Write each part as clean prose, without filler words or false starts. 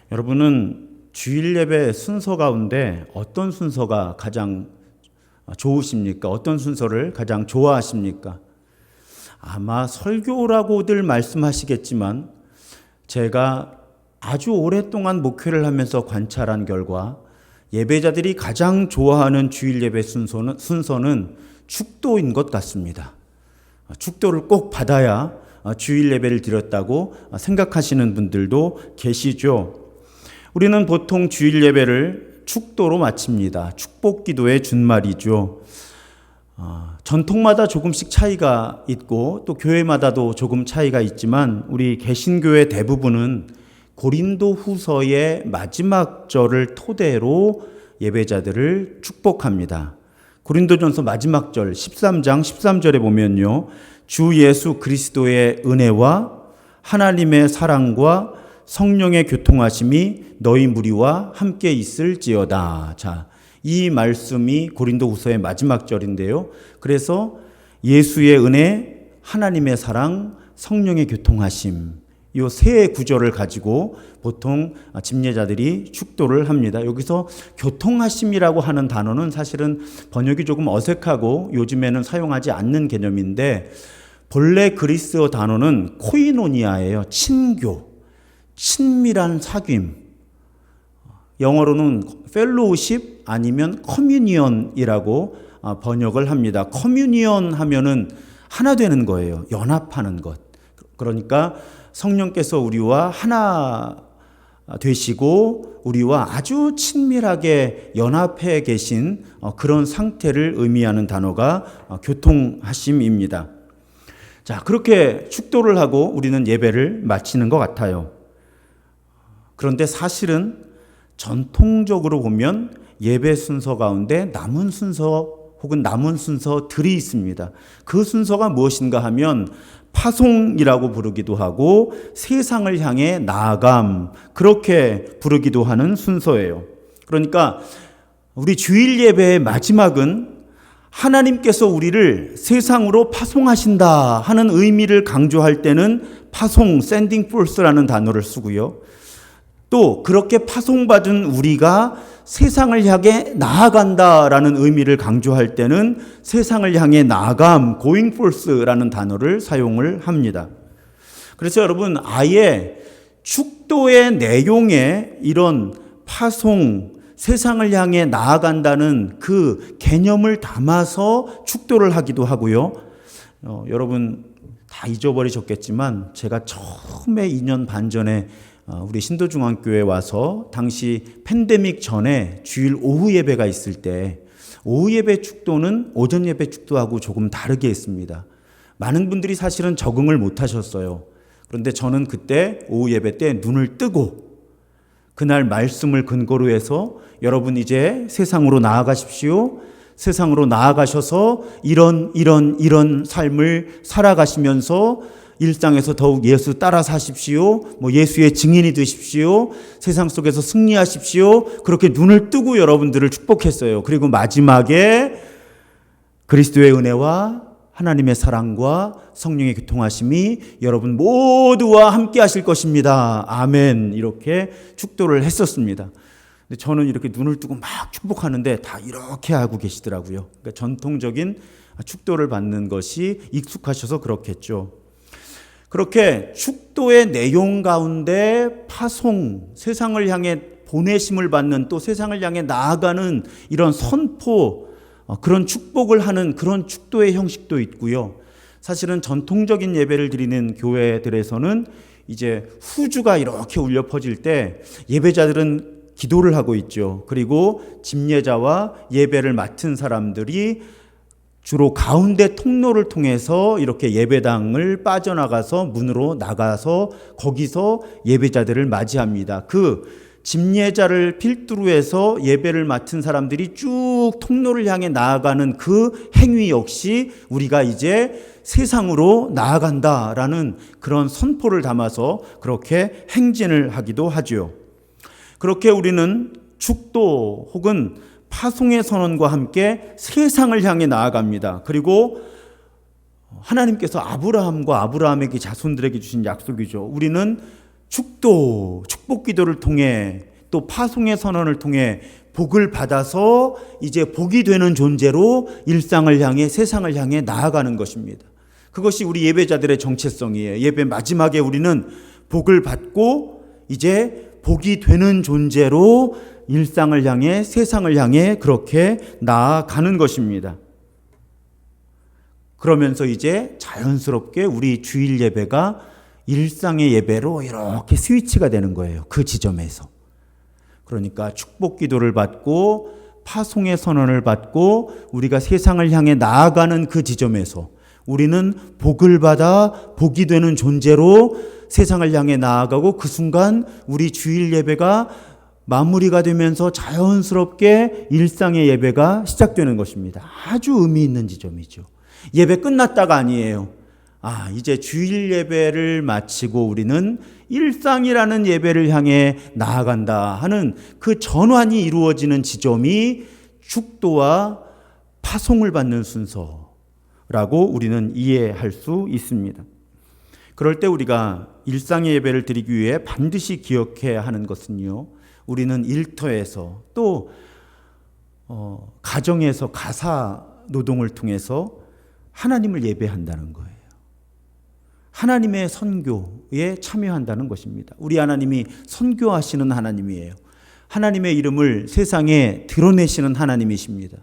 여러분은 주일 예배 순서 가운데 어떤 순서가 가장 좋으십니까? 어떤 순서를 가장 좋아하십니까? 아마 설교라고들 말씀하시겠지만 제가 아주 오랫동안 목회를 하면서 관찰한 결과 예배자들이 가장 좋아하는 주일 예배 순서는 축도인 것 같습니다. 축도를 꼭 받아야 주일 예배를 드렸다고 생각하시는 분들도 계시죠. 우리는 보통 주일 예배를 축도로 마칩니다. 축복 기도의 준말이죠. 전통마다 조금씩 차이가 있고 또 교회마다도 조금 차이가 있지만 우리 개신교회 대부분은 고린도 후서의 마지막 절을 토대로 예배자들을 축복합니다. 고린도전서 마지막 절 13장 13절에 보면요. 주 예수 그리스도의 은혜와 하나님의 사랑과 성령의 교통하심이 너희 무리와 함께 있을지어다. 자, 이 말씀이 고린도 후서의 마지막 절인데요. 그래서 예수의 은혜, 하나님의 사랑, 성령의 교통하심 이 세 구절을 가지고 보통 집례자들이 축도를 합니다. 여기서 교통하심이라고 하는 단어는 사실은 번역이 조금 어색하고 요즘에는 사용하지 않는 개념인데 본래 그리스어 단어는 코이노니아예요. 친교, 친밀한 사귐. 영어로는 펠로우십 아니면 커뮤니언이라고 번역을 합니다. 커뮤니언 하면은 하나 되는 거예요. 연합하는 것. 그러니까 성령께서 우리와 하나 되시고 우리와 아주 친밀하게 연합해 계신 그런 상태를 의미하는 단어가 교통하심입니다. 자, 그렇게 축도를 하고 우리는 예배를 마치는 것 같아요. 그런데 사실은 전통적으로 보면 예배 순서 가운데 남은 순서 혹은 남은 순서들이 있습니다. 그 순서가 무엇인가 하면 파송이라고 부르기도 하고 세상을 향해 나아감 그렇게 부르기도 하는 순서예요. 그러니까 우리 주일 예배의 마지막은 하나님께서 우리를 세상으로 파송하신다 하는 의미를 강조할 때는 파송, sending forth라는 단어를 쓰고요. 또 그렇게 파송받은 우리가 세상을 향해 나아간다라는 의미를 강조할 때는 세상을 향해 나아감, going forth라는 단어를 사용을 합니다. 그래서 여러분 아예 축도의 내용에 이런 파송, 세상을 향해 나아간다는 그 개념을 담아서 축도를 하기도 하고요. 여러분 다 잊어버리셨겠지만 제가 처음에 2년 반 전에 우리 신도중앙교회에 와서 당시 팬데믹 전에 주일 오후 예배가 있을 때 오후 예배 축도는 오전 예배 축도하고 조금 다르게 했습니다. 많은 분들이 사실은 적응을 못 하셨어요. 그런데 저는 그때 오후 예배 때 눈을 뜨고 그날 말씀을 근거로 해서 여러분 이제 세상으로 나아가십시오. 세상으로 나아가셔서 이런 삶을 살아가시면서 일상에서 더욱 예수 따라 사십시오. 예수의 증인이 되십시오. 세상 속에서 승리하십시오. 그렇게 눈을 뜨고 여러분들을 축복했어요. 그리고 마지막에 그리스도의 은혜와 하나님의 사랑과 성령의 교통하심이 여러분 모두와 함께 하실 것입니다. 아멘. 이렇게 축도를 했었습니다. 근데 저는 이렇게 눈을 뜨고 막 축복하는데 다 이렇게 하고 계시더라고요. 그러니까 전통적인 축도를 받는 것이 익숙하셔서 그렇겠죠. 그렇게 축도의 내용 가운데 파송, 세상을 향해 보내심을 받는 또 세상을 향해 나아가는 이런 선포, 그런 축복을 하는 그런 축도의 형식도 있고요. 사실은 전통적인 예배를 드리는 교회들에서는 이제 후주가 이렇게 울려 퍼질 때 예배자들은 기도를 하고 있죠. 그리고 집례자와 예배를 맡은 사람들이 주로 가운데 통로를 통해서 이렇게 예배당을 빠져나가서 문으로 나가서 거기서 예배자들을 맞이합니다. 그 집례자를 필두로 해서 예배를 맡은 사람들이 쭉 통로를 향해 나아가는 그 행위 역시 우리가 이제 세상으로 나아간다라는 그런 선포를 담아서 그렇게 행진을 하기도 하죠. 그렇게 우리는 축도 혹은 파송의 선언과 함께 세상을 향해 나아갑니다. 그리고 하나님께서 아브라함과 아브라함에게 자손들에게 주신 약속이죠. 우리는 축복 기도를 통해 또 파송의 선언을 통해 복을 받아서 이제 복이 되는 존재로 일상을 향해 세상을 향해 나아가는 것입니다. 그것이 우리 예배자들의 정체성이에요. 예배 마지막에 우리는 복을 받고 이제 복이 되는 존재로 일상을 향해 세상을 향해 그렇게 나아가는 것입니다. 그러면서 이제 자연스럽게 우리 주일 예배가 일상의 예배로 이렇게 스위치가 되는 거예요. 그 지점에서. 그러니까 축복 기도를 받고 파송의 선언을 받고 우리가 세상을 향해 나아가는 그 지점에서 우리는 복을 받아 복이 되는 존재로 세상을 향해 나아가고 그 순간 우리 주일 예배가 마무리가 되면서 자연스럽게 일상의 예배가 시작되는 것입니다. 아주 의미 있는 지점이죠. 예배 끝났다가 아니에요. 이제 주일 예배를 마치고 우리는 일상이라는 예배를 향해 나아간다 하는 그 전환이 이루어지는 지점이 축도와 파송을 받는 순서라고 우리는 이해할 수 있습니다. 그럴 때 우리가 일상의 예배를 드리기 위해 반드시 기억해야 하는 것은요, 우리는 일터에서 또 가정에서 가사 노동을 통해서 하나님을 예배한다는 거예요. 하나님의 선교에 참여한다는 것입니다. 우리 하나님이 선교하시는 하나님이에요. 하나님의 이름을 세상에 드러내시는 하나님이십니다.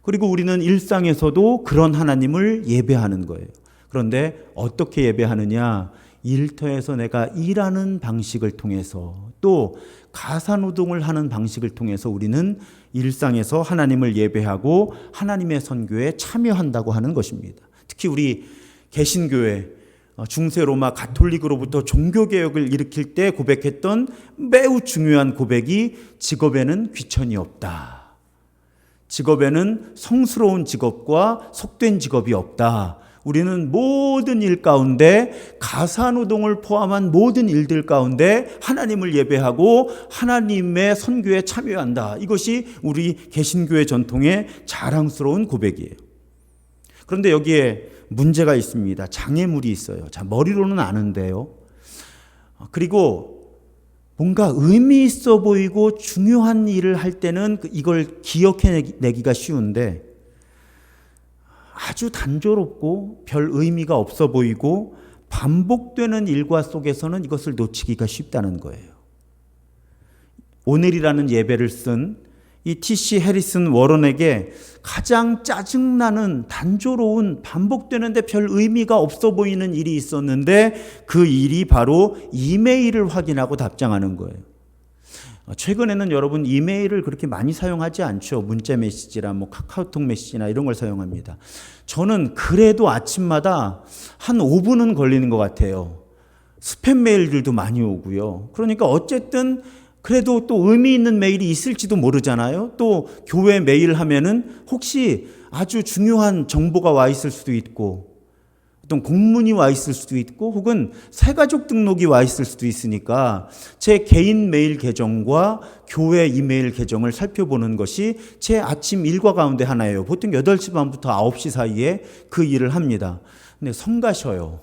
그리고 우리는 일상에서도 그런 하나님을 예배하는 거예요. 그런데 어떻게 예배하느냐? 일터에서 내가 일하는 방식을 통해서 또 가사노동을 하는 방식을 통해서 우리는 일상에서 하나님을 예배하고 하나님의 선교에 참여한다고 하는 것입니다. 특히 우리 개신교회 중세 로마 가톨릭으로부터 종교개혁을 일으킬 때 고백했던 매우 중요한 고백이 직업에는 귀천이 없다. 직업에는 성스러운 직업과 속된 직업이 없다. 우리는 모든 일 가운데 가사노동을 포함한 모든 일들 가운데 하나님을 예배하고 하나님의 선교에 참여한다. 이것이 우리 개신교의 전통의 자랑스러운 고백이에요. 그런데 여기에 문제가 있습니다. 장애물이 있어요. 자, 머리로는 아는데요. 그리고 뭔가 의미 있어 보이고 중요한 일을 할 때는 이걸 기억해내기가 쉬운데 아주 단조롭고 별 의미가 없어 보이고 반복되는 일과 속에서는 이것을 놓치기가 쉽다는 거예요. 오늘이라는 예배를 쓴 이 T.C. 해리슨 워런에게 가장 짜증나는 단조로운 반복되는데 별 의미가 없어 보이는 일이 있었는데 그 일이 바로 이메일을 확인하고 답장하는 거예요. 최근에는 여러분 이메일을 그렇게 많이 사용하지 않죠. 문자 메시지나 카카오톡 메시지나 이런 걸 사용합니다. 저는 그래도 아침마다 한 5분은 걸리는 것 같아요. 스팸 메일들도 많이 오고요. 그러니까 어쨌든 그래도 또 의미 있는 메일이 있을지도 모르잖아요. 또 교회 메일 하면은 혹시 아주 중요한 정보가 와 있을 수도 있고 어떤 공문이 와 있을 수도 있고 혹은 새가족 등록이 와 있을 수도 있으니까 제 개인 메일 계정과 교회 이메일 계정을 살펴보는 것이 제 아침 일과 가운데 하나예요. 보통 8시 반부터 9시 사이에 그 일을 합니다. 근데 성가셔요.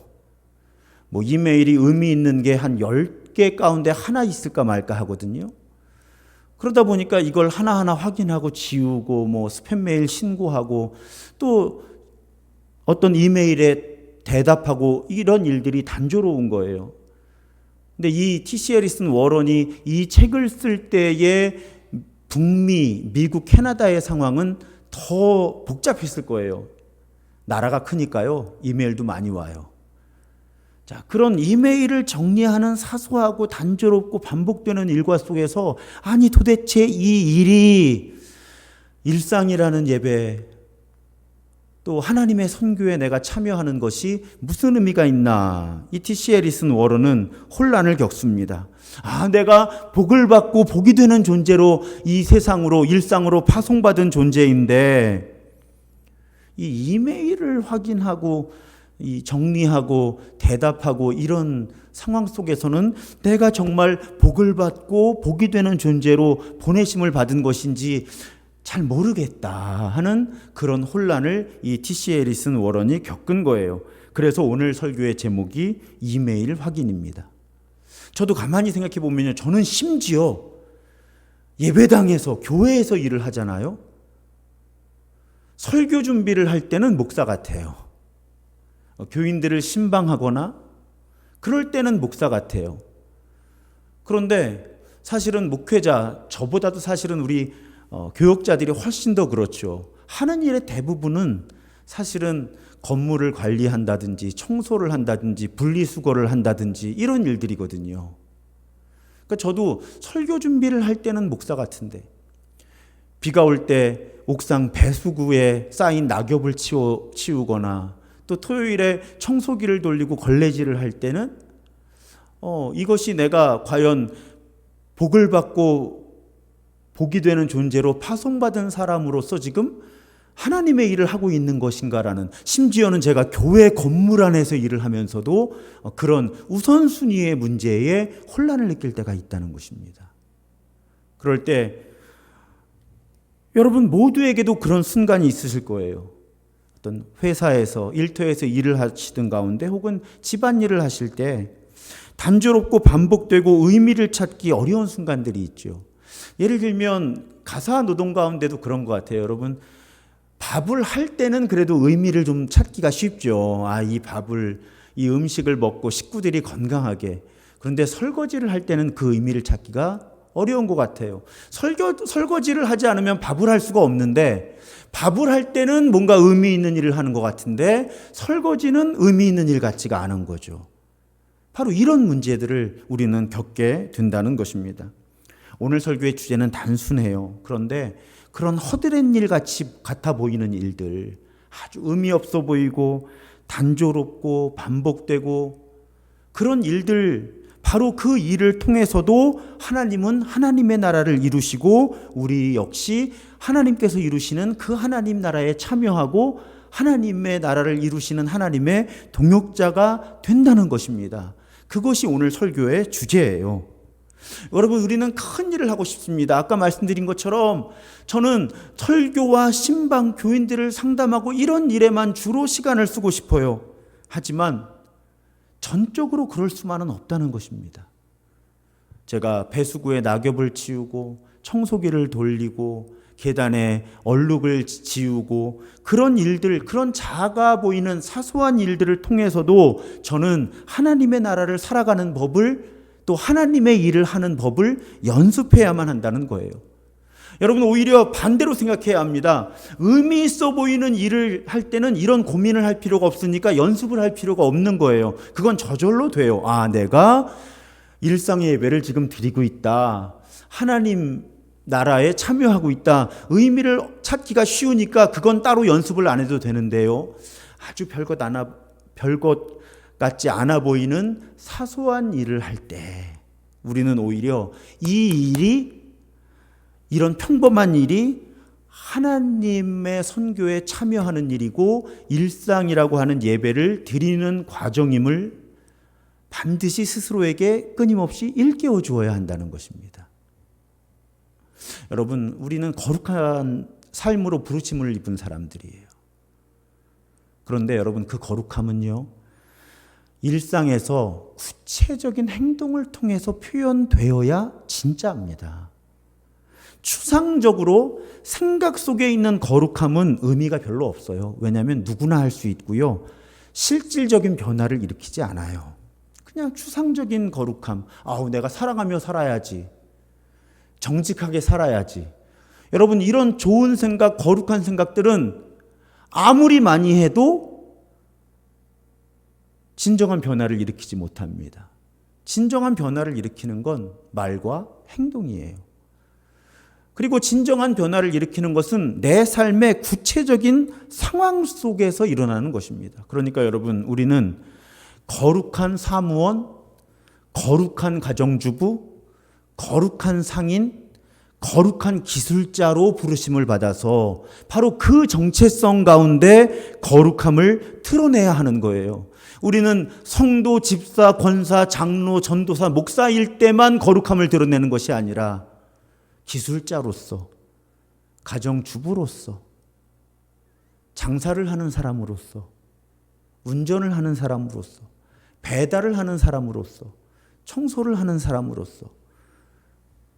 이메일이 의미 있는 게 한 10개 가운데 하나 있을까 말까 하거든요. 그러다 보니까 이걸 하나하나 확인하고 지우고 스팸 메일 신고하고 또 어떤 이메일에 대답하고 이런 일들이 단조로운 거예요. 근데 이 T.C. 해리슨 워런이 이 책을 쓸 때의 북미, 미국, 캐나다의 상황은 더 복잡했을 거예요. 나라가 크니까요. 이메일도 많이 와요. 자, 그런 이메일을 정리하는 사소하고 단조롭고 반복되는 일과 속에서 아니 도대체 이 일이 일상이라는 예배 또 하나님의 선교에 내가 참여하는 것이 무슨 의미가 있나? 이 T.C. 해리슨 워런은 혼란을 겪습니다. 내가 복을 받고 복이 되는 존재로 이 세상으로 일상으로 파송받은 존재인데 이 이메일을 확인하고 이 정리하고 대답하고 이런 상황 속에서는 내가 정말 복을 받고 복이 되는 존재로 보내심을 받은 것인지 잘 모르겠다 하는 그런 혼란을 이 T.C. 해리슨 워런이 겪은 거예요. 그래서 오늘 설교의 제목이 이메일 확인입니다. 저도 가만히 생각해 보면요, 저는 심지어 예배당에서 교회에서 일을 하잖아요. 설교 준비를 할 때는 목사 같아요. 교인들을 신방하거나 그럴 때는 목사 같아요. 그런데 사실은 목회자, 저보다도 사실은 우리 교역자들이 훨씬 더 그렇죠. 하는 일의 대부분은 사실은 건물을 관리한다든지 청소를 한다든지 분리수거를 한다든지 이런 일들이거든요. 그러니까 저도 설교 준비를 할 때는 목사 같은데 비가 올 때 옥상 배수구에 쌓인 낙엽을 치우거나 또 토요일에 청소기를 돌리고 걸레질을 할 때는 이것이 내가 과연 복을 받고 복이 되는 존재로 파송받은 사람으로서 지금 하나님의 일을 하고 있는 것인가라는, 심지어는 제가 교회 건물 안에서 일을 하면서도 그런 우선순위의 문제에 혼란을 느낄 때가 있다는 것입니다. 그럴 때 여러분 모두에게도 그런 순간이 있으실 거예요. 어떤 회사에서 일터에서 일을 하시던 가운데 혹은 집안일을 하실 때 단조롭고 반복되고 의미를 찾기 어려운 순간들이 있죠. 예를 들면 가사 노동 가운데도 그런 것 같아요. 여러분 밥을 할 때는 그래도 의미를 좀 찾기가 쉽죠. 이 음식을 먹고 식구들이 건강하게. 그런데 설거지를 할 때는 그 의미를 찾기가 어려운 것 같아요. 설거지를 하지 않으면 밥을 할 수가 없는데 밥을 할 때는 뭔가 의미 있는 일을 하는 것 같은데 설거지는 의미 있는 일 같지가 않은 거죠. 바로 이런 문제들을 우리는 겪게 된다는 것입니다. 오늘 설교의 주제는 단순해요. 그런데 그런 허드렛 일 같아 보이는 일들, 아주 의미 없어 보이고 단조롭고 반복되고 그런 일들, 바로 그 일을 통해서도 하나님은 하나님의 나라를 이루시고 우리 역시 하나님께서 이루시는 그 하나님 나라에 참여하고 하나님의 나라를 이루시는 하나님의 동역자가 된다는 것입니다. 그것이 오늘 설교의 주제예요. 여러분, 우리는 큰 일을 하고 싶습니다. 아까 말씀드린 것처럼 저는 설교와 신방, 교인들을 상담하고 이런 일에만 주로 시간을 쓰고 싶어요. 하지만 전적으로 그럴 수만은 없다는 것입니다. 제가 배수구에 낙엽을 치우고 청소기를 돌리고 계단에 얼룩을 지우고 그런 일들, 그런 작아 보이는 사소한 일들을 통해서도 저는 하나님의 나라를 살아가는 법을, 또 하나님의 일을 하는 법을 연습해야만 한다는 거예요. 여러분, 오히려 반대로 생각해야 합니다. 의미 있어 보이는 일을 할 때는 이런 고민을 할 필요가 없으니까 연습을 할 필요가 없는 거예요. 그건 저절로 돼요. 내가 일상의 예배를 지금 드리고 있다. 하나님 나라에 참여하고 있다. 의미를 찾기가 쉬우니까 그건 따로 연습을 안 해도 되는데요. 아주 별것 같지 않아 보이는 사소한 일을 할 때 우리는 오히려 이런 평범한 일이 하나님의 선교에 참여하는 일이고 일상이라고 하는 예배를 드리는 과정임을 반드시 스스로에게 끊임없이 일깨워 주어야 한다는 것입니다. 여러분, 우리는 거룩한 삶으로 부르심을 입은 사람들이에요. 그런데 여러분, 그 거룩함은요, 일상에서 구체적인 행동을 통해서 표현되어야 진짜입니다. 추상적으로 생각 속에 있는 거룩함은 의미가 별로 없어요. 왜냐하면 누구나 할 수 있고요. 실질적인 변화를 일으키지 않아요. 그냥 추상적인 거룩함. 내가 사랑하며 살아야지. 정직하게 살아야지. 여러분, 이런 좋은 생각, 거룩한 생각들은 아무리 많이 해도 진정한 변화를 일으키지 못합니다. 진정한 변화를 일으키는 건 말과 행동이에요. 그리고 진정한 변화를 일으키는 것은 내 삶의 구체적인 상황 속에서 일어나는 것입니다. 그러니까 여러분, 우리는 거룩한 사무원, 거룩한 가정주부, 거룩한 상인, 거룩한 기술자로 부르심을 받아서 바로 그 정체성 가운데 거룩함을 드러내야 하는 거예요. 우리는 성도, 집사, 권사, 장로, 전도사, 목사일 때만 거룩함을 드러내는 것이 아니라 기술자로서, 가정주부로서, 장사를 하는 사람으로서, 운전을 하는 사람으로서, 배달을 하는 사람으로서, 청소를 하는 사람으로서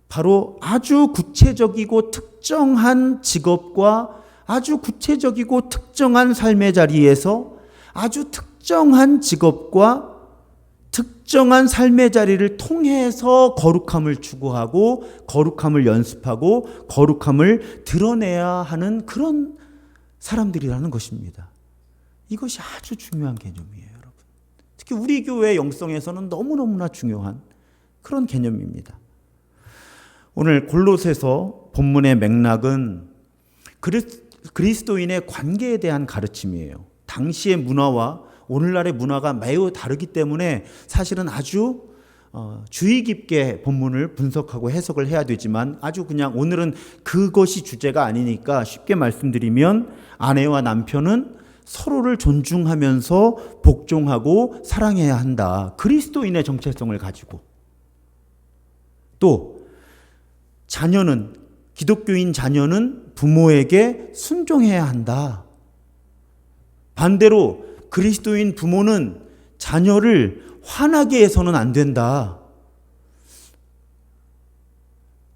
바로 아주 구체적이고 특정한 직업과 아주 구체적이고 특정한 삶의 자리에서 아주 특정한 직업과 특정한 삶의 자리를 통해서 거룩함을 추구하고 거룩함을 연습하고 거룩함을 드러내야 하는 그런 사람들이라는 것입니다. 이것이 아주 중요한 개념이에요, 여러분. 특히 우리 교회 영성에서는 너무너무나 중요한 그런 개념입니다. 오늘 골로새서 본문의 맥락은 그리스도인의 관계에 대한 가르침이에요. 당시의 문화와 오늘날의 문화가 매우 다르기 때문에 사실은 아주 주의 깊게 본문을 분석하고 해석을 해야 되지만 아주 그냥 오늘은 그것이 주제가 아니니까 쉽게 말씀드리면 아내와 남편은 서로를 존중하면서 복종하고 사랑해야 한다. 그리스도인의 정체성을 가지고. 또 자녀는 기독교인 자녀는 부모에게 순종해야 한다. 반대로 그리스도인 부모는 자녀를 화나게 해서는 안 된다.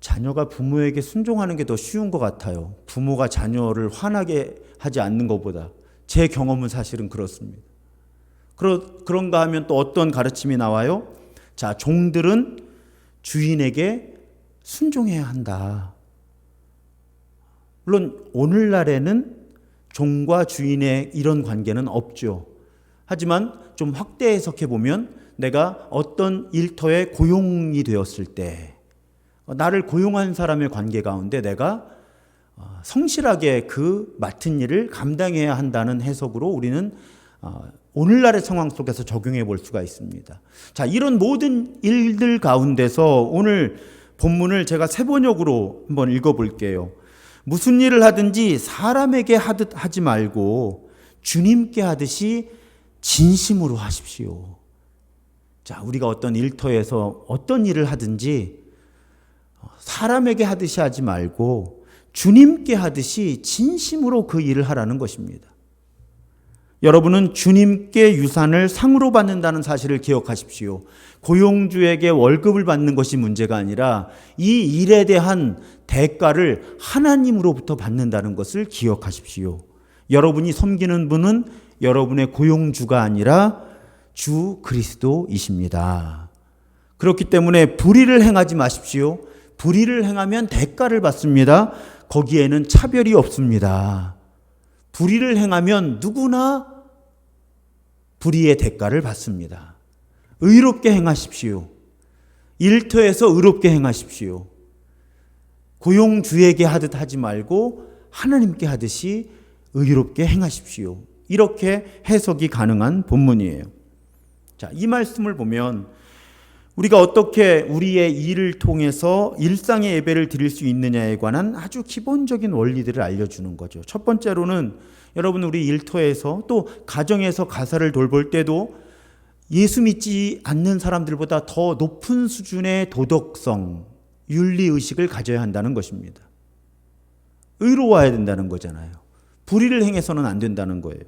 자녀가 부모에게 순종하는 게 더 쉬운 것 같아요. 부모가 자녀를 화나게 하지 않는 것보다. 제 경험은 사실은 그렇습니다. 그런가 하면 또 어떤 가르침이 나와요? 자, 종들은 주인에게 순종해야 한다. 물론 오늘날에는 종과 주인의 이런 관계는 없죠. 하지만 좀 확대 해석해 보면 내가 어떤 일터에 고용이 되었을 때 나를 고용한 사람의 관계 가운데 내가 성실하게 그 맡은 일을 감당해야 한다는 해석으로 우리는 오늘날의 상황 속에서 적용해 볼 수가 있습니다. 자, 이런 모든 일들 가운데서 오늘 본문을 제가 세 번역으로 한번 읽어볼게요. 무슨 일을 하든지 사람에게 하듯 하지 말고 주님께 하듯이 진심으로 하십시오. 자, 우리가 어떤 일터에서 어떤 일을 하든지 사람에게 하듯이 하지 말고 주님께 하듯이 진심으로 그 일을 하라는 것입니다. 여러분은 주님께 유산을 상으로 받는다는 사실을 기억하십시오. 고용주에게 월급을 받는 것이 문제가 아니라 이 일에 대한 대가를 하나님으로부터 받는다는 것을 기억하십시오. 여러분이 섬기는 분은 여러분의 고용주가 아니라 주 그리스도이십니다. 그렇기 때문에 불의를 행하지 마십시오. 불의를 행하면 대가를 받습니다. 거기에는 차별이 없습니다. 불의를 행하면 누구나 불의의 대가를 받습니다. 의롭게 행하십시오. 일터에서 의롭게 행하십시오. 고용주에게 하듯 하지 말고 하나님께 하듯이 의롭게 행하십시오. 이렇게 해석이 가능한 본문이에요. 자, 이 말씀을 보면 우리가 어떻게 우리의 일을 통해서 일상의 예배를 드릴 수 있느냐에 관한 아주 기본적인 원리들을 알려주는 거죠. 첫 번째로는 여러분 우리 일터에서 또 가정에서 가사를 돌볼 때도 예수 믿지 않는 사람들보다 더 높은 수준의 도덕성, 윤리의식을 가져야 한다는 것입니다. 의로워야 된다는 거잖아요. 불의를 행해서는 안 된다는 거예요.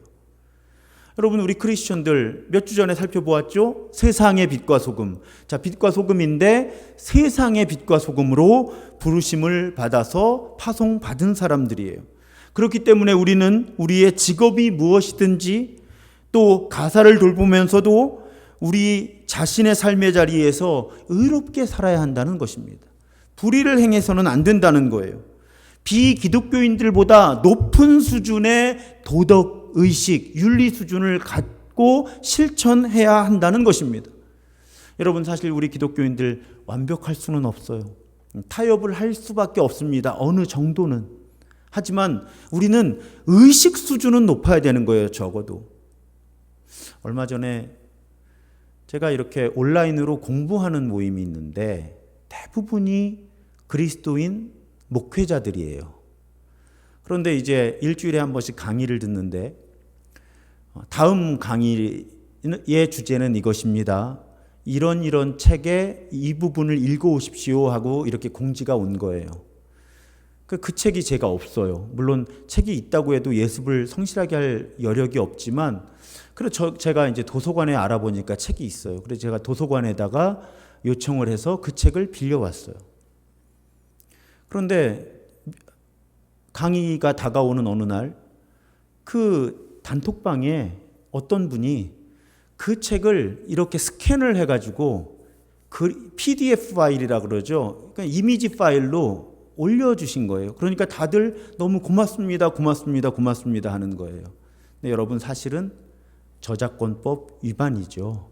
여러분 우리 크리스천들 몇 주 전에 살펴보았죠? 세상의 빛과 소금. 자, 빛과 소금인데 세상의 빛과 소금으로 부르심을 받아서 파송받은 사람들이에요. 그렇기 때문에 우리는 우리의 직업이 무엇이든지 또 가사를 돌보면서도 우리 자신의 삶의 자리에서 의롭게 살아야 한다는 것입니다. 불의를 행해서는 안 된다는 거예요. 비기독교인들보다 높은 수준의 도덕 의식, 윤리 수준을 갖고 실천해야 한다는 것입니다. 여러분 사실 우리 기독교인들 완벽할 수는 없어요. 타협을 할 수밖에 없습니다. 어느 정도는. 하지만 우리는 의식 수준은 높아야 되는 거예요. 적어도. 얼마 전에 제가 이렇게 온라인으로 공부하는 모임이 있는데 대부분이 그리스도인 목회자들이에요. 그런데 이제 일주일에 한 번씩 강의를 듣는데 다음 강의의 주제는 이것입니다. 이런 책의 이 부분을 읽어오십시오 하고 이렇게 공지가 온 거예요. 그 책이 제가 없어요. 물론 책이 있다고 해도 예습을 성실하게 할 여력이 없지만 그래서 제가 이제 도서관에 알아보니까 책이 있어요. 그래서 제가 도서관에다가 요청을 해서 그 책을 빌려왔어요. 그런데 강의가 다가오는 어느 날 그 단톡방에 어떤 분이 그 책을 이렇게 스캔을 해가지고 그 PDF 파일이라고 그러죠. 그러니까 이미지 파일로 올려주신 거예요. 그러니까 다들 너무 고맙습니다, 고맙습니다, 고맙습니다 하는 거예요. 근데 여러분 사실은 저작권법 위반이죠.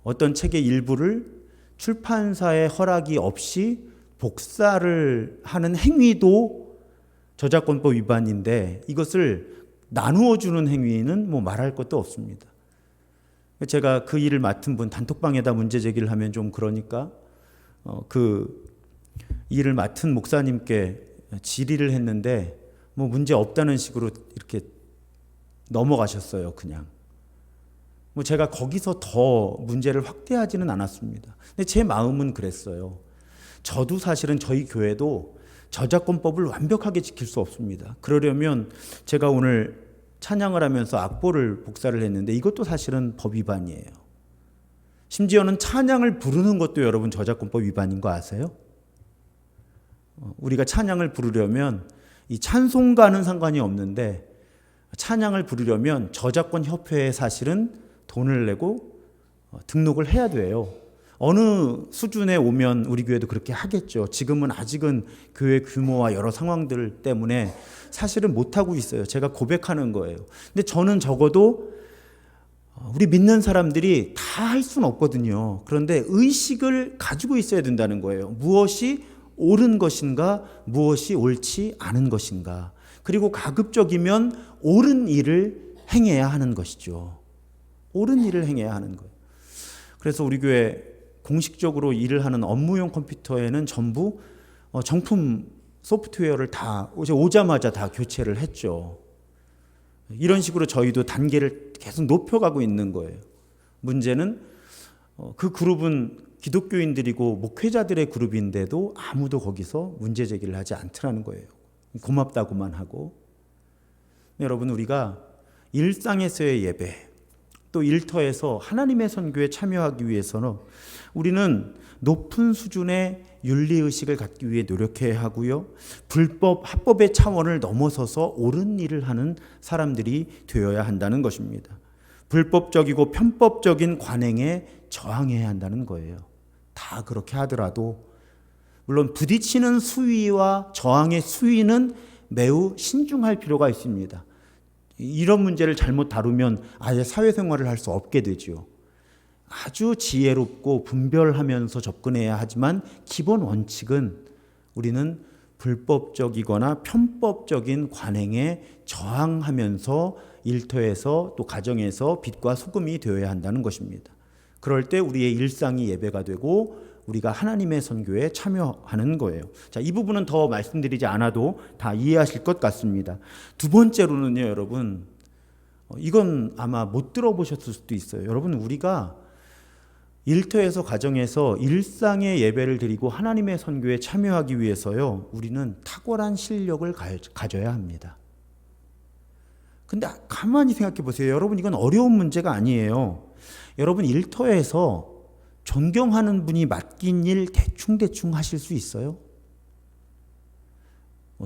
어떤 책의 일부를 출판사의 허락이 없이 복사를 하는 행위도 저작권법 위반인데 이것을 나누어 주는 행위는 뭐 말할 것도 없습니다. 제가 그 일을 맡은 분 단톡방에다 문제 제기를 하면 좀 그러니까 그 일을 맡은 목사님께 질의를 했는데 뭐 문제 없다는 식으로 이렇게 넘어가셨어요. 그냥 뭐 제가 거기서 더 문제를 확대하지는 않았습니다. 근데 제 마음은 그랬어요. 저도 사실은 저희 교회도 저작권법을 완벽하게 지킬 수 없습니다. 그러려면 제가 오늘 찬양을 하면서 악보를 복사를 했는데 이것도 사실은 법 위반이에요. 심지어는 찬양을 부르는 것도 여러분 저작권법 위반인 거 아세요? 우리가 찬양을 부르려면 이 찬송가는 상관이 없는데 찬양을 부르려면 저작권 협회에 사실은 돈을 내고 등록을 해야 돼요. 어느 수준에 오면 우리 교회도 그렇게 하겠죠. 지금은 아직은 교회 규모와 여러 상황들 때문에 사실은 못하고 있어요. 제가 고백하는 거예요. 근데 저는 적어도 우리 믿는 사람들이 다 할 수는 없거든요. 그런데 의식을 가지고 있어야 된다는 거예요. 무엇이 옳은 것인가, 무엇이 옳지 않은 것인가. 그리고 가급적이면 옳은 일을 행해야 하는 것이죠. 옳은 일을 행해야 하는 거예요. 그래서 우리 교회 공식적으로 일을 하는 업무용 컴퓨터에는 전부 정품 소프트웨어를 다 오자마자 다 교체를 했죠. 이런 식으로 저희도 단계를 계속 높여가고 있는 거예요. 문제는 그 그룹은 기독교인들이고 목회자들의 그룹인데도 아무도 거기서 문제 제기를 하지 않더라는 거예요. 고맙다고만 하고. 여러분 우리가 일상에서의 예배 또 일터에서 하나님의 선교에 참여하기 위해서는 우리는 높은 수준의 윤리의식을 갖기 위해 노력해야 하고요. 불법, 합법의 차원을 넘어서서 옳은 일을 하는 사람들이 되어야 한다는 것입니다. 불법적이고 편법적인 관행에 저항해야 한다는 거예요. 다 그렇게 하더라도 물론 부딪히는 수위와 저항의 수위는 매우 신중할 필요가 있습니다. 이런 문제를 잘못 다루면 아예 사회생활을 할 수 없게 되죠. 아주 지혜롭고 분별하면서 접근해야 하지만 기본 원칙은 우리는 불법적이거나 편법적인 관행에 저항하면서 일터에서 또 가정에서 빛과 소금이 되어야 한다는 것입니다. 그럴 때 우리의 일상이 예배가 되고 우리가 하나님의 선교에 참여하는 거예요. 자, 이 부분은 더 말씀드리지 않아도 다 이해하실 것 같습니다. 두 번째로는요, 여러분, 이건 아마 못 들어보셨을 수도 있어요. 여러분, 우리가 일터에서 가정에서 일상의 예배를 드리고 하나님의 선교에 참여하기 위해서요, 우리는 탁월한 실력을 가져야 합니다. 근데 가만히 생각해 보세요. 여러분, 이건 어려운 문제가 아니에요. 여러분, 일터에서 존경하는 분이 맡긴 일 대충 하실 수 있어요?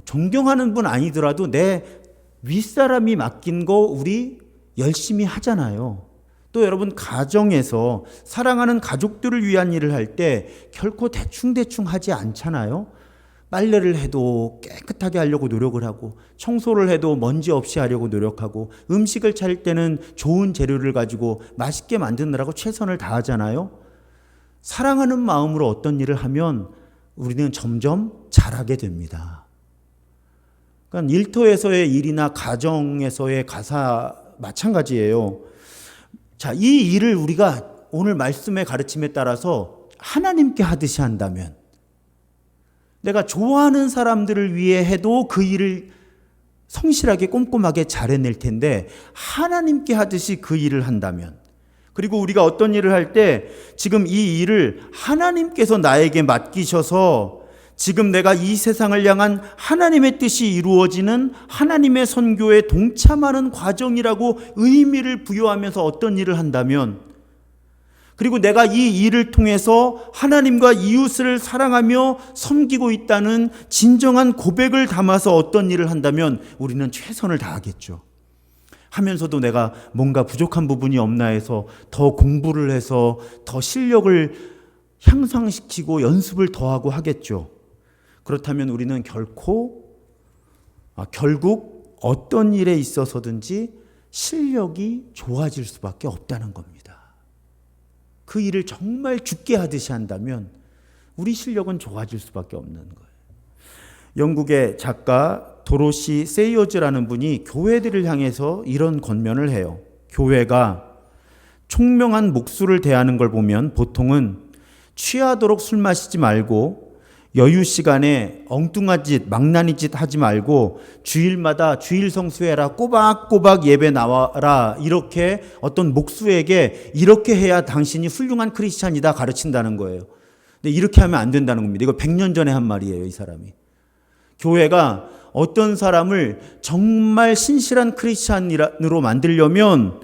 존경하는 분 아니더라도 내 윗사람이 맡긴 거 우리 열심히 하잖아요. 또 여러분 가정에서 사랑하는 가족들을 위한 일을 할 때 결코 대충 하지 않잖아요. 빨래를 해도 깨끗하게 하려고 노력을 하고 청소를 해도 먼지 없이 하려고 노력하고 음식을 차릴 때는 좋은 재료를 가지고 맛있게 만드느라고 최선을 다하잖아요. 사랑하는 마음으로 어떤 일을 하면 우리는 점점 잘하게 됩니다. 그러니까 일터에서의 일이나 가정에서의 가사 마찬가지예요. 자, 이 일을 우리가 오늘 말씀의 가르침에 따라서 하나님께 하듯이 한다면, 내가 좋아하는 사람들을 위해 해도 그 일을 성실하게 꼼꼼하게 잘해낼 텐데 하나님께 하듯이 그 일을 한다면, 그리고 우리가 어떤 일을 할 때 지금 이 일을 하나님께서 나에게 맡기셔서 지금 내가 이 세상을 향한 하나님의 뜻이 이루어지는 하나님의 선교에 동참하는 과정이라고 의미를 부여하면서 어떤 일을 한다면 그리고 내가 이 일을 통해서 하나님과 이웃을 사랑하며 섬기고 있다는 진정한 고백을 담아서 어떤 일을 한다면 우리는 최선을 다하겠죠. 하면서도 내가 뭔가 부족한 부분이 없나 해서 더 공부를 해서 더 실력을 향상시키고 연습을 더하고 하겠죠. 그렇다면 우리는 결국 어떤 일에 있어서든지 실력이 좋아질 수밖에 없다는 겁니다. 그 일을 정말 죽게 하듯이 한다면 우리 실력은 좋아질 수밖에 없는 거예요. 영국의 작가 도로시 세이어즈라는 분이 교회들을 향해서 이런 권면을 해요. 교회가 총명한 목수를 대하는 걸 보면 보통은 취하도록 술 마시지 말고 여유 시간에 엉뚱한 짓, 망나니 짓 하지 말고 주일마다 주일 성수해라, 꼬박꼬박 예배 나와라, 이렇게 어떤 목수에게 이렇게 해야 당신이 훌륭한 크리스찬이다 가르친다는 거예요. 근데 이렇게 하면 안 된다는 겁니다. 이거 100년 전에 한 말이에요, 이 사람이. 교회가 어떤 사람을 정말 신실한 크리스찬으로 만들려면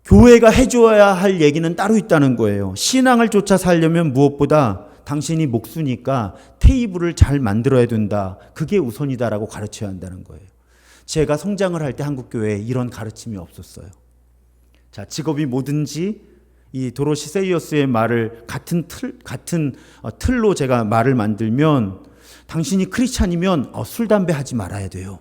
교회가 해줘야 할 얘기는 따로 있다는 거예요. 신앙을 쫓아 살려면 무엇보다 당신이 목수니까 테이블을 잘 만들어야 된다. 그게 우선이다라고 가르쳐야 한다는 거예요. 제가 성장을 할 때 한국교회에 이런 가르침이 없었어요. 자, 직업이 뭐든지 이 도로시 세이어스의 말을 같은 틀로 제가 말을 만들면 당신이 크리스찬이면 술, 담배 하지 말아야 돼요.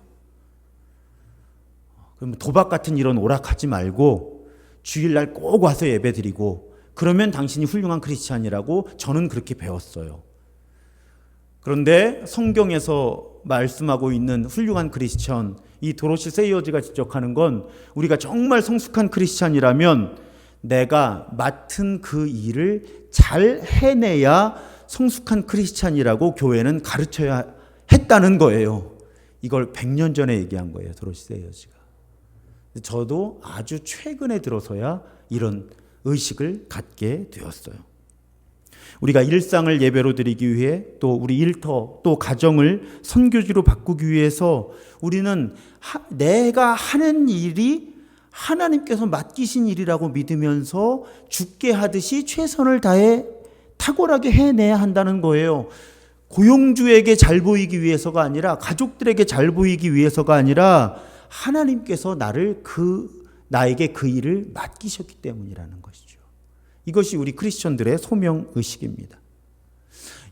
그럼 도박 같은 이런 오락하지 말고 주일날 꼭 와서 예배 드리고 그러면 당신이 훌륭한 크리스찬이라고 저는 그렇게 배웠어요. 그런데 성경에서 말씀하고 있는 훌륭한 크리스찬, 이 도로시 세이어즈가 지적하는 건 우리가 정말 성숙한 크리스찬이라면 내가 맡은 그 일을 잘 해내야 성숙한 크리스찬이라고 교회는 가르쳐야 했다는 거예요. 이걸 100년 전에 얘기한 거예요, 도로시 세이어즈가. 저도 아주 최근에 들어서야 이런 의식을 갖게 되었어요. 우리가 일상을 예배로 드리기 위해 또 우리 일터 또 가정을 선교지로 바꾸기 위해서 우리는 내가 하는 일이 하나님께서 맡기신 일이라고 믿으면서 죽게 하듯이 최선을 다해 탁월하게 해내야 한다는 거예요. 고용주에게 잘 보이기 위해서가 아니라 가족들에게 잘 보이기 위해서가 아니라 하나님께서 나에게 그 일을 맡기셨기 때문이라는 것이죠. 이것이 우리 크리스천들의 소명의식입니다.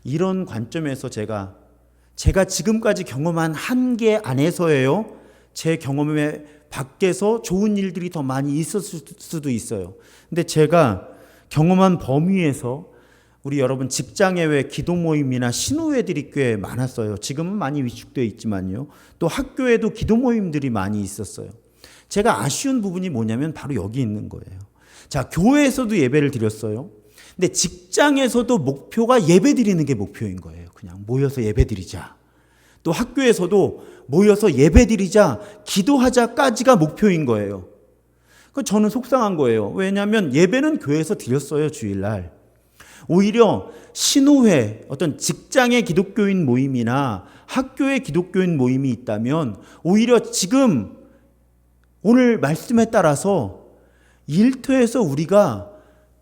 이런 관점에서 제가 지금까지 경험한 한계 안에서예요. 제 경험에 밖에서 좋은 일들이 더 많이 있었을 수도 있어요. 근데 제가 경험한 범위에서 우리 여러분 직장예외 기도 모임이나 신우회들이 꽤 많았어요. 지금은 많이 위축되어 있지만요. 또 학교에도 기도 모임들이 많이 있었어요. 제가 아쉬운 부분이 뭐냐면 바로 여기 있는 거예요. 자, 교회에서도 예배를 드렸어요. 근데 직장에서도 목표가 예배 드리는 게 목표인 거예요. 그냥 모여서 예배 드리자. 또 학교에서도 모여서 예배 드리자, 기도하자까지가 목표인 거예요. 저는 속상한 거예요. 왜냐하면 예배는 교회에서 드렸어요, 주일날. 오히려 신우회, 어떤 직장의 기독교인 모임이나 학교의 기독교인 모임이 있다면 오히려 지금 오늘 말씀에 따라서 일터에서 우리가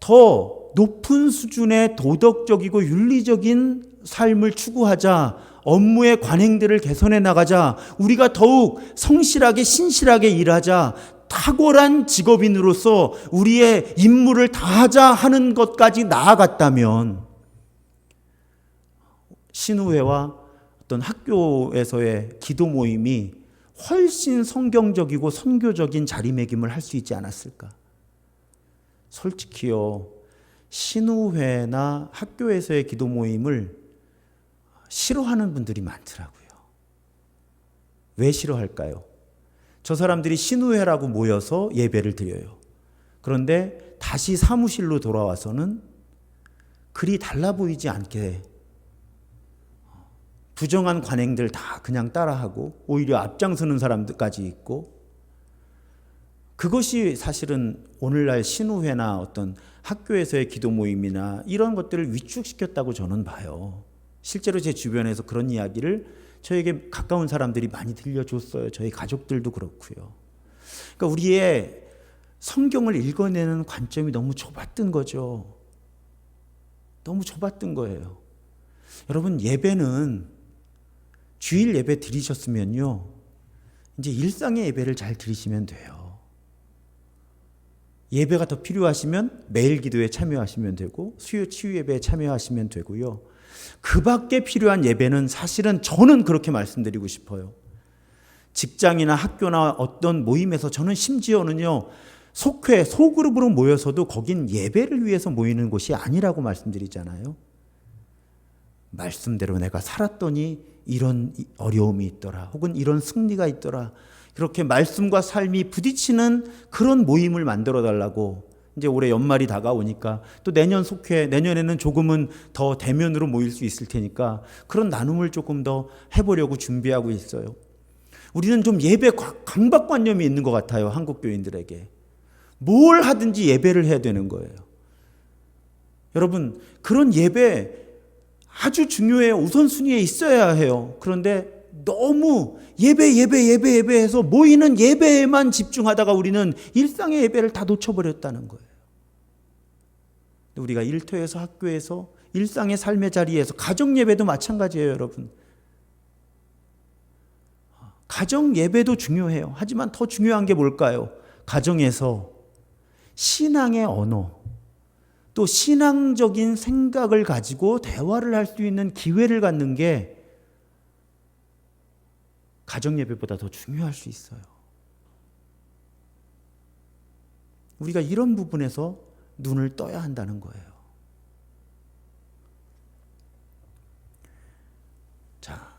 더 높은 수준의 도덕적이고 윤리적인 삶을 추구하자, 업무의 관행들을 개선해 나가자, 우리가 더욱 성실하게 신실하게 일하자, 탁월한 직업인으로서 우리의 임무를 다하자 하는 것까지 나아갔다면 신우회와 어떤 학교에서의 기도 모임이 훨씬 성경적이고 선교적인 자리매김을 할 수 있지 않았을까? 솔직히요, 신우회나 학교에서의 기도 모임을 싫어하는 분들이 많더라고요. 왜 싫어할까요? 저 사람들이 신우회라고 모여서 예배를 드려요. 그런데 다시 사무실로 돌아와서는 그리 달라 보이지 않게 부정한 관행들 다 그냥 따라하고 오히려 앞장서는 사람들까지 있고, 그것이 사실은 오늘날 신우회나 어떤 학교에서의 기도 모임이나 이런 것들을 위축시켰다고 저는 봐요. 실제로 제 주변에서 그런 이야기를 저에게 가까운 사람들이 많이 들려줬어요. 저희 가족들도 그렇고요. 그러니까 우리의 성경을 읽어내는 관점이 너무 좁았던 거죠. 너무 좁았던 거예요. 여러분, 예배는 주일 예배 드리셨으면요, 이제 일상의 예배를 잘 드리시면 돼요. 예배가 더 필요하시면 매일 기도에 참여하시면 되고, 수요 치유 예배에 참여하시면 되고요. 그 밖에 필요한 예배는 사실은 저는 그렇게 말씀드리고 싶어요. 직장이나 학교나 어떤 모임에서 저는 심지어는요, 속회, 소그룹으로 모여서도 거긴 예배를 위해서 모이는 곳이 아니라고 말씀드리잖아요. 말씀대로 내가 살았더니 이런 어려움이 있더라, 혹은 이런 승리가 있더라, 그렇게 말씀과 삶이 부딪히는 그런 모임을 만들어 달라고. 이제 올해 연말이 다가오니까 또 내년 속회, 내년에는 조금은 더 대면으로 모일 수 있을 테니까 그런 나눔을 조금 더 해보려고 준비하고 있어요. 우리는 좀 예배 강박관념이 있는 것 같아요. 한국 교인들에게 뭘 하든지 예배를 해야 되는 거예요. 여러분, 그런 예배 아주 중요해요. 우선순위에 있어야 해요. 그런데 너무 예배해서 모이는 예배에만 집중하다가 우리는 일상의 예배를 다 놓쳐버렸다는 거예요. 우리가 일터에서, 학교에서, 일상의 삶의 자리에서, 가정 예배도 마찬가지예요, 여러분. 가정 예배도 중요해요. 하지만 더 중요한 게 뭘까요? 가정에서 신앙의 언어, 또 신앙적인 생각을 가지고 대화를 할 수 있는 기회를 갖는 게 가정 예배보다 더 중요할 수 있어요. 우리가 이런 부분에서 눈을 떠야 한다는 거예요. 자,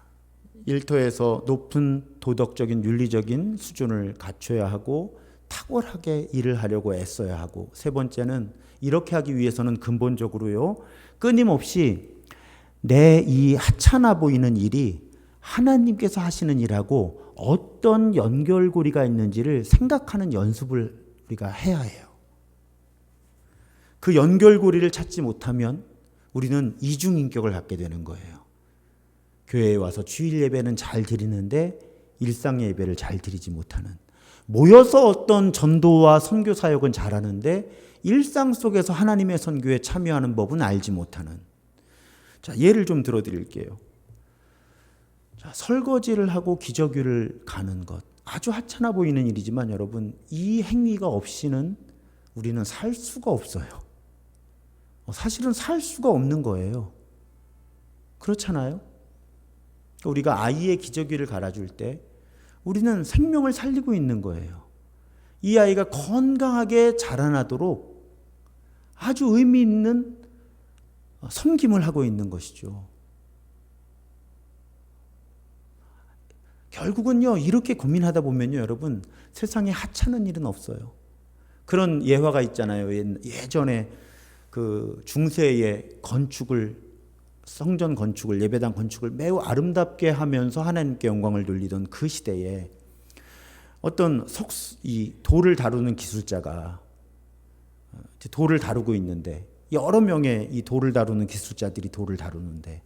일터에서 높은 도덕적인 윤리적인 수준을 갖춰야 하고 탁월하게 일을 하려고 애써야 하고, 세 번째는 이렇게 하기 위해서는 근본적으로요, 끊임없이 내 이 하찮아 보이는 일이 하나님께서 하시는 일하고 어떤 연결고리가 있는지를 생각하는 연습을 우리가 해야 해요. 그 연결고리를 찾지 못하면 우리는 이중인격을 갖게 되는 거예요. 교회에 와서 주일 예배는 잘 드리는데 일상의 예배를 잘 드리지 못하는, 모여서 어떤 전도와 선교 사역은 잘하는데 일상 속에서 하나님의 선교에 참여하는 법은 알지 못하는. 자, 예를 좀 들어드릴게요. 자, 설거지를 하고 기저귀를 가는 것, 아주 하찮아 보이는 일이지만 여러분, 이 행위가 없이는 우리는 살 수가 없어요. 사실은 살 수가 없는 거예요. 그렇잖아요? 우리가 아이의 기저귀를 갈아줄 때 우리는 생명을 살리고 있는 거예요. 이 아이가 건강하게 자라나도록 아주 의미 있는 섬김을 하고 있는 것이죠. 결국은요, 이렇게 고민하다 보면요, 여러분, 세상에 하찮은 일은 없어요. 그런 예화가 있잖아요. 예전에 그 중세의 건축을, 성전 건축을, 예배당 건축을 매우 아름답게 하면서 하나님께 영광을 돌리던 그 시대에 어떤 이 돌을 다루는 기술자가 돌을 다루고 있는데, 여러 명의 이 돌을 다루는 기술자들이 돌을 다루는데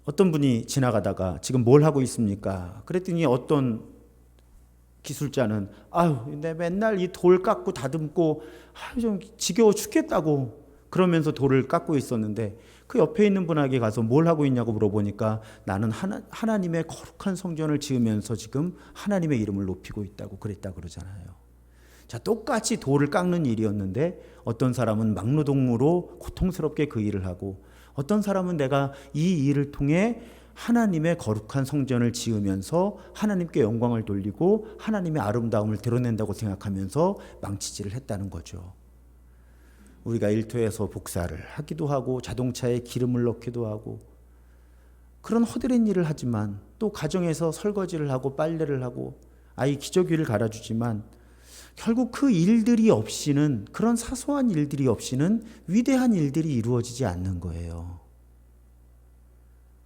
어떤 분이 지나가다가 지금 뭘 하고 있습니까? 그랬더니 어떤 기술자는 내 맨날 이 돌 깎고 다듬고 좀 지겨워 죽겠다고 그러면서 돌을 깎고 있었는데, 그 옆에 있는 분에게 가서 뭘 하고 있냐고 물어보니까 나는 하나님의 거룩한 성전을 지으면서 지금 하나님의 이름을 높이고 있다고 그랬다 그러잖아요. 자, 똑같이 돌을 깎는 일이었는데 어떤 사람은 막노동으로 고통스럽게 그 일을 하고, 어떤 사람은 내가 이 일을 통해 하나님의 거룩한 성전을 지으면서 하나님께 영광을 돌리고 하나님의 아름다움을 드러낸다고 생각하면서 망치질을 했다는 거죠. 우리가 일터에서 복사를 하기도 하고 자동차에 기름을 넣기도 하고 그런 허드렛 일을 하지만, 또 가정에서 설거지를 하고 빨래를 하고 아이 기저귀를 갈아주지만, 결국 그 일들이 없이는, 그런 사소한 일들이 없이는 위대한 일들이 이루어지지 않는 거예요.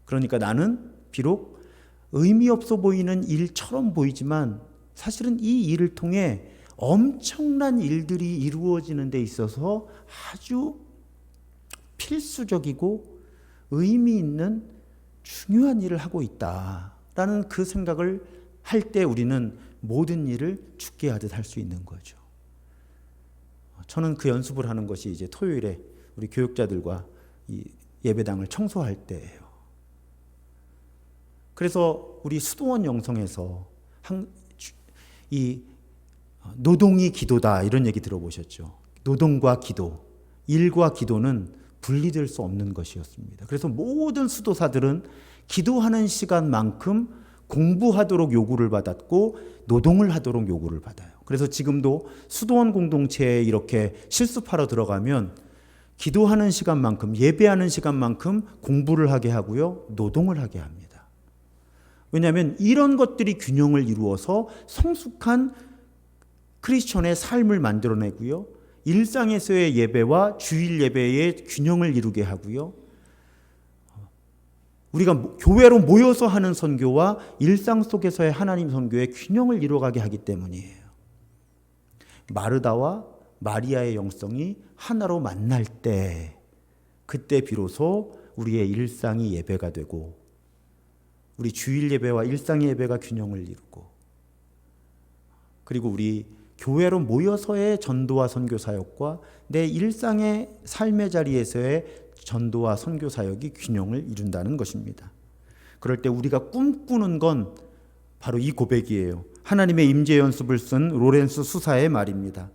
그러니까 나는 비록 의미 없어 보이는 일처럼 보이지만 사실은 이 일을 통해 엄청난 일들이 이루어지는 데 있어서 아주 필수적이고 의미 있는 중요한 일을 하고 있다라는 그 생각을 할 때 우리는 모든 일을 죽게 하듯 할 수 있는 거죠. 저는 그 연습을 하는 것이 이제 토요일에 우리 교육자들과 이 예배당을 청소할 때예요. 그래서 우리 수도원 영성에서 이 노동이 기도다 이런 얘기 들어보셨죠? 노동과 기도, 일과 기도는 분리될 수 없는 것이었습니다. 그래서 모든 수도사들은 기도하는 시간만큼 공부하도록 요구를 받았고 노동을 하도록 요구를 받아요. 그래서 지금도 수도원 공동체에 이렇게 실습하러 들어가면 기도하는 시간만큼, 예배하는 시간만큼 공부를 하게 하고요, 노동을 하게 합니다. 왜냐하면 이런 것들이 균형을 이루어서 성숙한 크리스천의 삶을 만들어내고요, 일상에서의 예배와 주일 예배의 균형을 이루게 하고요, 우리가 교회로 모여서 하는 선교와 일상 속에서의 하나님 선교의 균형을 이루어가게 하기 때문이에요. 마르다와 마리아의 영성이 하나로 만날 때, 그때 비로소 우리의 일상이 예배가 되고 우리 주일 예배와 일상 예배가 균형을 이루고, 그리고 우리 교회로 모여서의 전도와 선교 사역과 내 일상의 삶의 자리에서의 전도와 선교 사역이 균형을 이룬다는 것입니다. 그럴 때 우리가 꿈꾸는 건 바로 이 고백이에요. 하나님의 임재 연습을 쓴 로렌스 수사의 말입니다.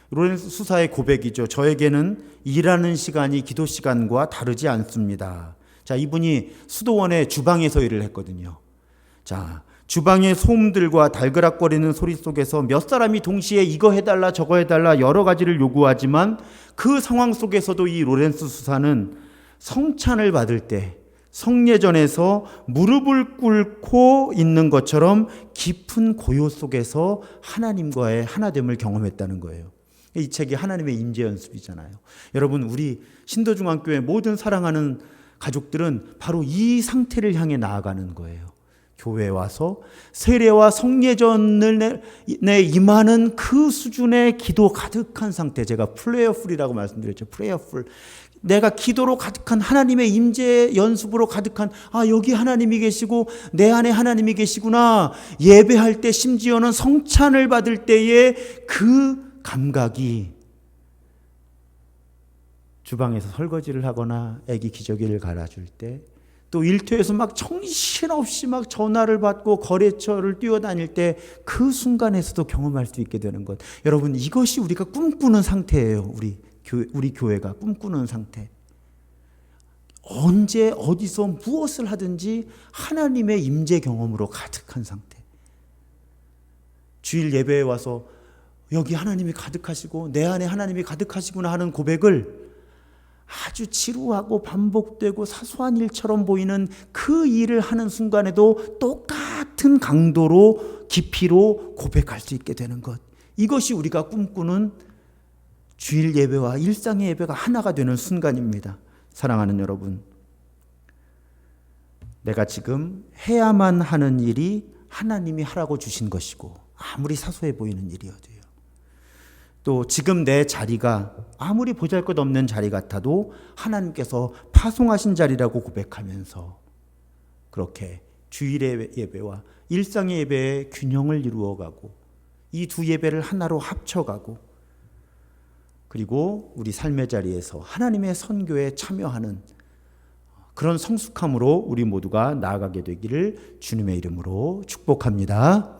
로렌스 수사의 고백이죠. 저에게는 일하는 시간이 기도 시간과 다르지 않습니다. 자, 이분이 수도원의 주방에서 일을 했거든요. 자, 주방의 소음들과 달그락거리는 소리 속에서 몇 사람이 동시에 이거 해달라 저거 해달라 여러 가지를 요구하지만 그 상황 속에서도 이 로렌스 수사는 성찬을 받을 때 성례전에서 무릎을 꿇고 있는 것처럼 깊은 고요 속에서 하나님과의 하나됨을 경험했다는 거예요. 이 책이 하나님의 임재 연습이잖아요. 여러분, 우리 신도중앙교회 모든 사랑하는 가족들은 바로 이 상태를 향해 나아가는 거예요. 교회에 와서 세례와 성례전을 내 임하는 그 수준의 기도 가득한 상태, 제가 프레어풀이라고 말씀드렸죠. 프레어풀. 내가 기도로 가득한 하나님의 임재 연습으로 가득한, 여기 하나님이 계시고 내 안에 하나님이 계시구나. 예배할 때, 심지어는 성찬을 받을 때의 그 감각이, 주방에서 설거지를 하거나 아기 기저귀를 갈아줄 때, 또 일터에서 막 정신없이 막 전화를 받고 거래처를 뛰어다닐 때 그 순간에서도 경험할 수 있게 되는 것. 여러분, 이것이 우리가 꿈꾸는 상태예요. 우리 교회가 꿈꾸는 상태. 언제 어디서 무엇을 하든지 하나님의 임재 경험으로 가득한 상태. 주일 예배에 와서 여기 하나님이 가득하시고 내 안에 하나님이 가득하시구나 하는 고백을 아주 지루하고 반복되고 사소한 일처럼 보이는 그 일을 하는 순간에도 똑같은 강도로 깊이로 고백할 수 있게 되는 것. 이것이 우리가 꿈꾸는 주일 예배와 일상의 예배가 하나가 되는 순간입니다. 사랑하는 여러분, 내가 지금 해야만 하는 일이 하나님이 하라고 주신 것이고 아무리 사소해 보이는 일이어도요. 또 지금 내 자리가 아무리 보잘것없는 자리 같아도 하나님께서 파송하신 자리라고 고백하면서 그렇게 주일의 예배와 일상의 예배의 균형을 이루어가고 이 두 예배를 하나로 합쳐가고, 그리고 우리 삶의 자리에서 하나님의 선교에 참여하는 그런 성숙함으로 우리 모두가 나아가게 되기를 주님의 이름으로 축복합니다.